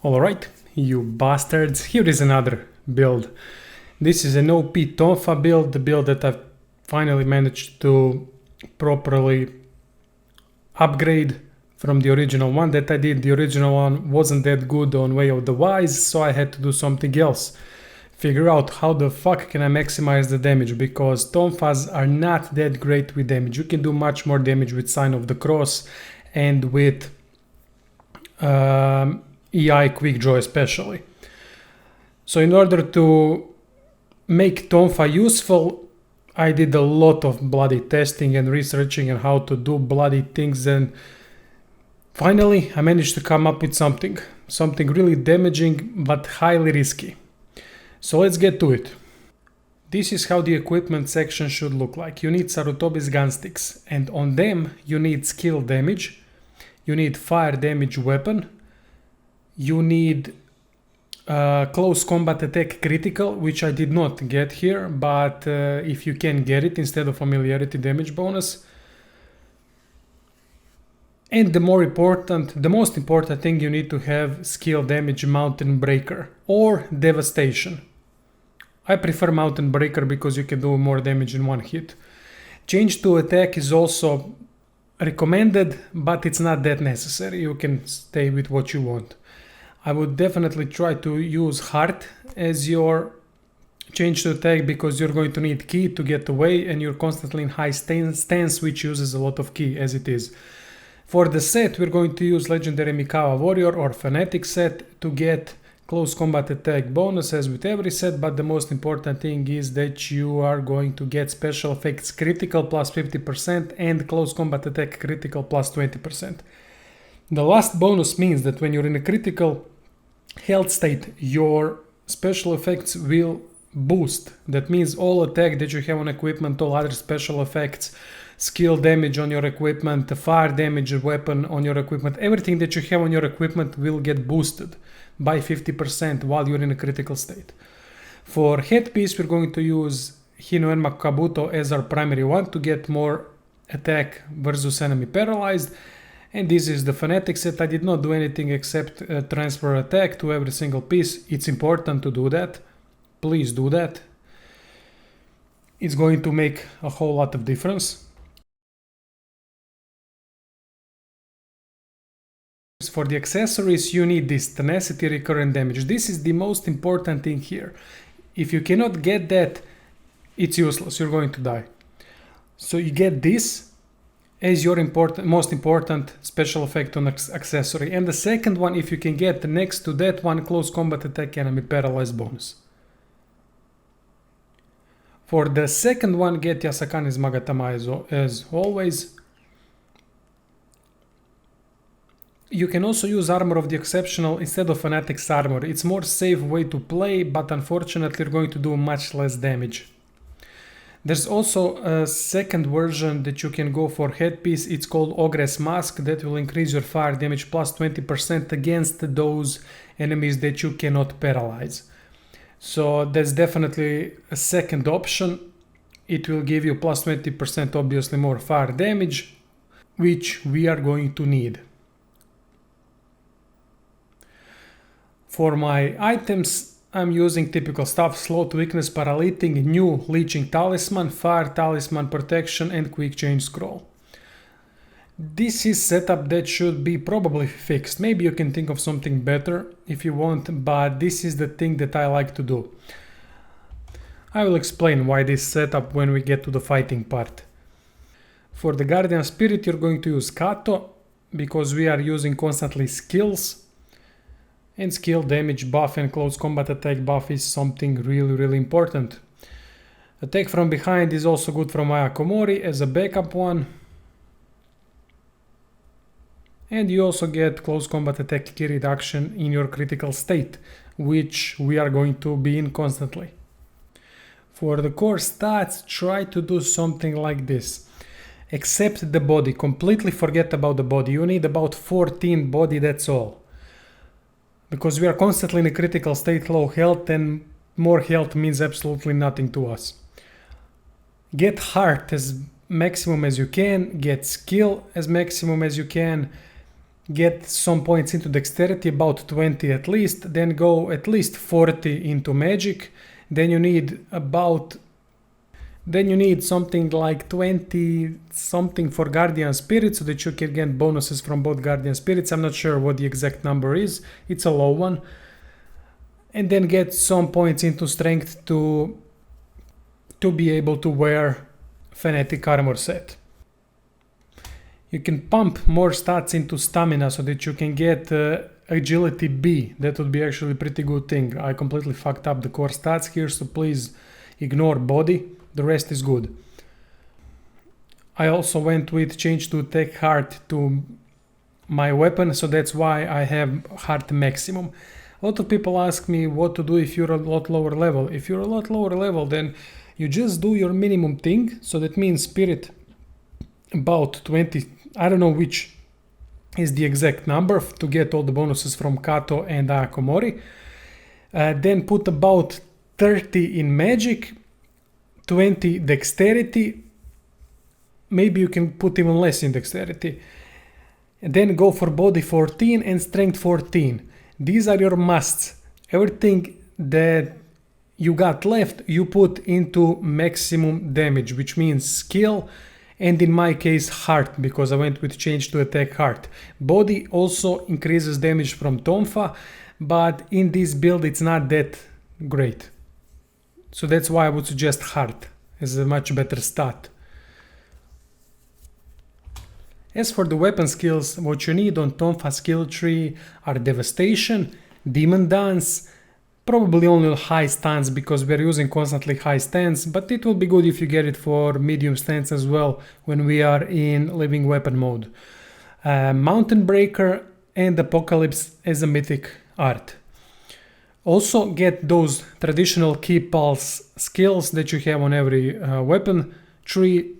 Alright, you bastards, here is another build. This is an OP Tonfa build, the build that I've finally managed to properly upgrade from the original one that I did. The original one wasn't that good on Way of the Wise, so I had to do something else. Figure out how the fuck can I maximize the damage, because Tonfas are not that great with damage. You can do much more damage with Sign of the Cross and with EI Quick Draw especially. So in order to make Tonfa useful, I did a lot of bloody testing and researching on how to do bloody things, and finally I managed to come up with something really damaging but highly risky. So let's get to it. This is how the equipment section should look like. You need Sarutobi's gunsticks, and on them you need skill damage, you need fire damage weapon, you need close combat attack critical, which I did not get here, but if you can get it instead of familiarity damage bonus. And the most important thing, you need to have skill damage Mountain Breaker or Devastation. I prefer Mountain Breaker because you can do more damage in one hit. Change to attack is also recommended, but it's not that necessary. You can stay with what you want. I would definitely try to use Heart as your change to attack, because you're going to need ki to get away and you're constantly in high stance, which uses a lot of ki as it is. For the set, we're going to use Legendary Mikawa Warrior or Fanatic set to get close combat attack bonus as with every set, but the most important thing is that you are going to get special effects critical plus 50% and close combat attack critical plus 20%. The last bonus means that when you're in a critical health state, your special effects will boost. That means all attack that you have on equipment, all other special effects, skill damage on your equipment, the fire damage weapon on your equipment, everything that you have on your equipment will get boosted by 50% while you're in a critical state. For headpiece, we're going to use Hino Enma Kabuto as our primary one to get more attack versus enemy paralyzed. And this is the Fanatic set. I did not do anything except transfer attack to every single piece. It's important to do that. Please do that. It's going to make a whole lot of difference. For the accessories, you need this tenacity recurrent damage. This is the most important thing here. If you cannot get that, it's useless. You're going to die. So you get this as your most important special effect on accessory. And the second one, if you can get next to that one, close combat attack enemy paralyzed bonus. For the second one, get Yasakani's Magatama as always. You can also use Armor of the Exceptional instead of Fanatic's Armor. It's more safe way to play, but unfortunately you're going to do much less damage. There's also a second version that you can go for headpiece. It's called Ogre's Mask, that will increase your fire damage plus 20% against those enemies that you cannot paralyze. So that's definitely a second option. It will give you plus 20% obviously more fire damage, which we are going to need. For my items, I'm using typical stuff: Slot, Weakness, Paralytic, New Leeching Talisman, Fire Talisman, Protection, and Quick Change Scroll. This is setup that should be probably fixed. Maybe you can think of something better if you want, but this is the thing that I like to do. I will explain why this setup when we get to the fighting part. For the Guardian Spirit, you're going to use Kato, because we are using constantly skills. And skill damage buff and close combat attack buff is something really important. Attack from behind is also good from Ayakomori as a backup one. And you also get close combat attack key reduction in your critical state, which we are going to be in constantly. For the core stats, try to do something like this. Accept the body, completely forget about the body. You need about 14 body, that's all. Because we are constantly in a critical state, low health, and more health means absolutely nothing to us. Get heart as maximum as you can, get skill as maximum as you can, get some points into dexterity, about 20 at least, then go at least 40 into magic, then you need something like 20 something for guardian spirit so that you can get bonuses from both guardian spirits. I'm not sure what the exact number is, it's a low one. And then get some points into strength to be able to wear fanatic armor set. You can pump more stats into stamina so that you can get agility B. That would be actually a pretty good thing. I completely fucked up the core stats here, so please ignore body. The rest is good. I also went with change to attack heart to my weapon, so that's why I have heart maximum. A lot of people ask me what to do if you're a lot lower level. If you're a lot lower level, then you just do your minimum thing. So that means spirit about 20, I don't know which is the exact number to get all the bonuses from Kato and Ayakomori. Then put about 30 in magic, 20 dexterity, maybe you can put even less in dexterity. And then go for body 14 and strength 14. These are your musts. Everything that you got left, you put into maximum damage, which means skill, and in my case heart, because I went with change to attack heart. Body also increases damage from Tonfa, but in this build it's not that great. So that's why I would suggest heart as a much better stat. As for the weapon skills, what you need on Tonfa skill tree are Devastation, Demon Dance, probably only high stance because we're using constantly high stance, but it will be good if you get it for medium stance as well when we are in living weapon mode. Mountain Breaker and Apocalypse as a mythic art. Also get those traditional key pulse skills that you have on every weapon tree.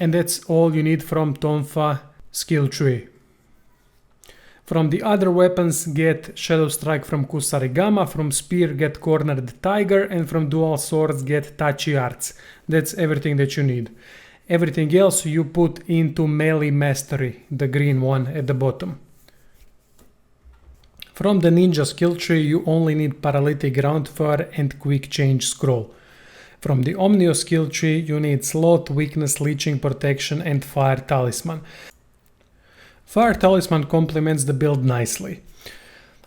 And that's all you need from Tonfa skill tree. From the other weapons, get Shadow Strike from Kusarigama, from Spear get Cornered Tiger, and from Dual Swords get Tachi Arts. That's everything that you need. Everything else you put into Melee Mastery, the green one at the bottom. From the Ninja skill tree, you only need Paralytic Groundfire and Quick Change Scroll. From the Omnio skill tree, you need Slot, Weakness, Leeching, Protection, and Fire Talisman. Fire Talisman complements the build nicely.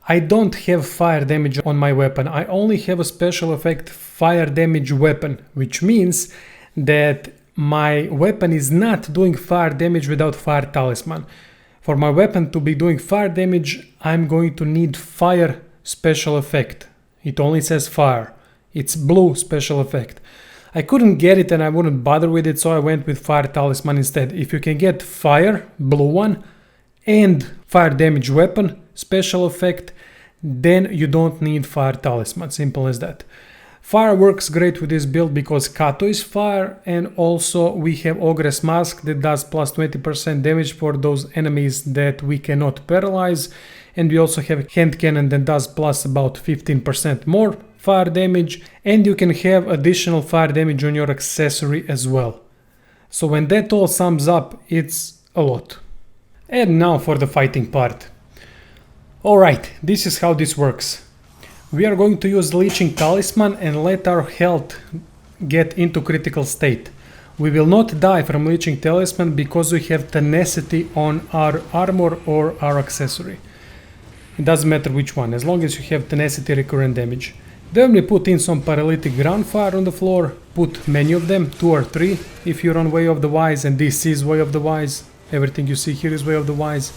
I don't have fire damage on my weapon, I only have a special effect fire damage weapon, which means that my weapon is not doing fire damage without Fire Talisman. For my weapon to be doing fire damage, I'm going to need fire special effect. It only says fire. It's blue special effect. I couldn't get it and I wouldn't bother with it, so I went with Fire Talisman instead. If you can get fire, blue one, and fire damage weapon, special effect, then you don't need Fire Talisman, simple as that. Fire works great with this build because Kato is fire, and also we have Ogress Mask that does plus 20% damage for those enemies that we cannot paralyze, and we also have Hand Cannon that does plus about 15% more fire damage, and you can have additional fire damage on your accessory as well. So when that all sums up, it's a lot. And now for the fighting part. Alright, this is how this works. We are going to use Leeching Talisman and let our health get into critical state. We will not die from Leeching Talisman because we have Tenacity on our armor or our accessory. It doesn't matter which one, as long as you have Tenacity recurrent damage. Then we put in some Paralytic Groundfire on the floor, put many of them, 2 or 3 if you're on Way of the Wise, and this is Way of the Wise. Everything you see here is Way of the Wise.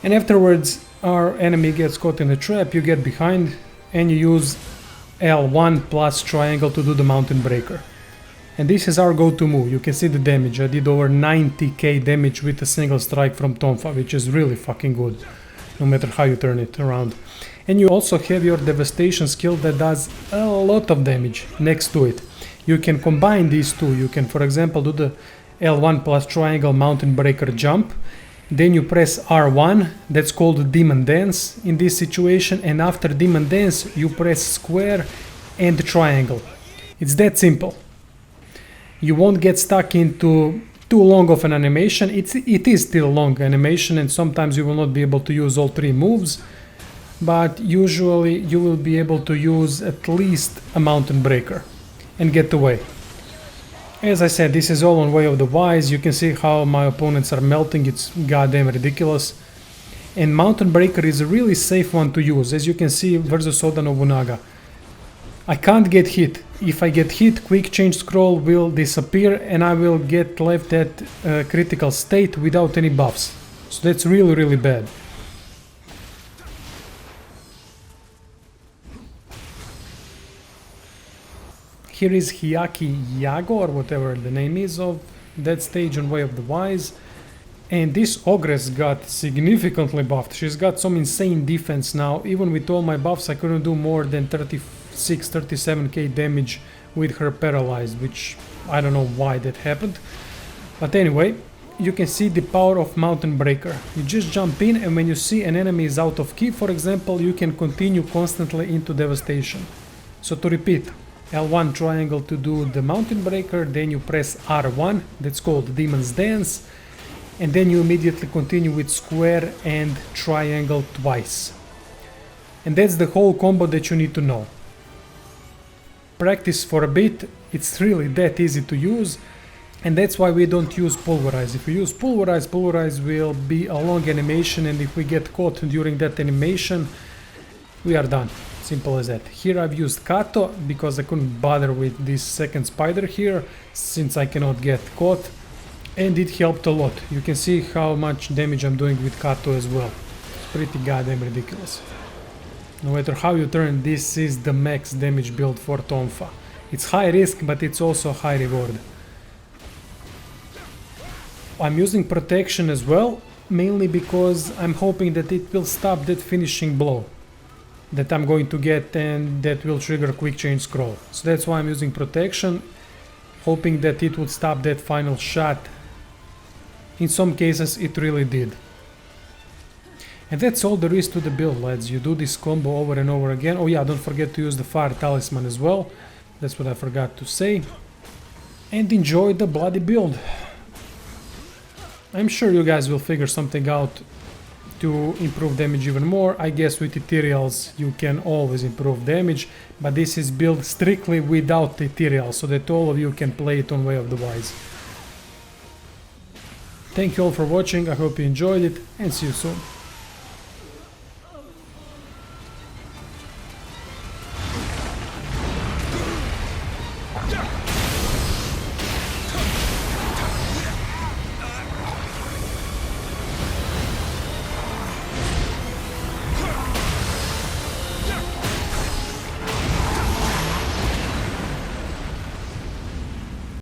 And afterwards our enemy gets caught in a trap, you get behind and you use L1 plus triangle to do the Mountain Breaker. And this is our go-to move. You can see the damage. I did over 90k damage with a single strike from Tonfa, which is really fucking good, no matter how you turn it around. And you also have your Devastation skill that does a lot of damage next to it. You can combine these two. You can, for example, do the L1 plus triangle Mountain Breaker jump. Then you press R1, that's called Demon Dance in this situation, and after Demon Dance you press square and triangle. It's that simple. You won't get stuck into too long of an animation. It is still long animation, and sometimes you will not be able to use all 3 moves, but usually you will be able to use at least a mountain breaker and get away. As I said, this is all on Way of the Wise. You can see how my opponents are melting. It's goddamn ridiculous. And Mountain Breaker is a really safe one to use. As you can see versus Oda Nobunaga, I can't get hit. If I get hit, Quick Change Scroll will disappear and I will get left at critical state without any buffs. So that's really bad. Here is Hyaki Yago, or whatever the name is of that stage on Way of the Wise. And this Ogress got significantly buffed. She's got some insane defense now. Even with all my buffs, I couldn't do more than 37k damage with her paralyzed, which I don't know why that happened. But anyway, you can see the power of Mountain Breaker. You just jump in, and when you see an enemy is out of key, for example, you can continue constantly into devastation. So to repeat, L1 triangle to do the Mountain Breaker, then you press R1, that's called Demon's Dance, and then you immediately continue with square and triangle twice. And that's the whole combo that you need to know. Practice for a bit, it's really that easy to use, and that's why we don't use Pulverize. If we use Pulverize, Pulverize will be a long animation, and if we get caught during that animation, we are done. Simple as that. Here I've used Kato because I couldn't bother with this second spider here, since I cannot get caught, and it helped a lot. You can see how much damage I'm doing with Kato as well. It's pretty goddamn ridiculous. No matter how you turn, this is the max damage build for Tonfa. It's high risk, but it's also high reward. I'm using protection as well, mainly because I'm hoping that it will stop that finishing blow that I'm going to get, and that will trigger Quick Change Scroll. So that's why I'm using protection, hoping that it would stop that final shot. In some cases it really did. And that's all there is to the build, lads. You do this combo over and over again. Oh yeah, don't forget to use the Fire Talisman as well. That's what I forgot to say. And enjoy the bloody build. I'm sure you guys will figure something out to improve damage even more. I guess with Ethereals you can always improve damage, but this is built strictly without Ethereals, so that all of you can play it on Way of the Wise. Thank you all for watching, I hope you enjoyed it, and see you soon.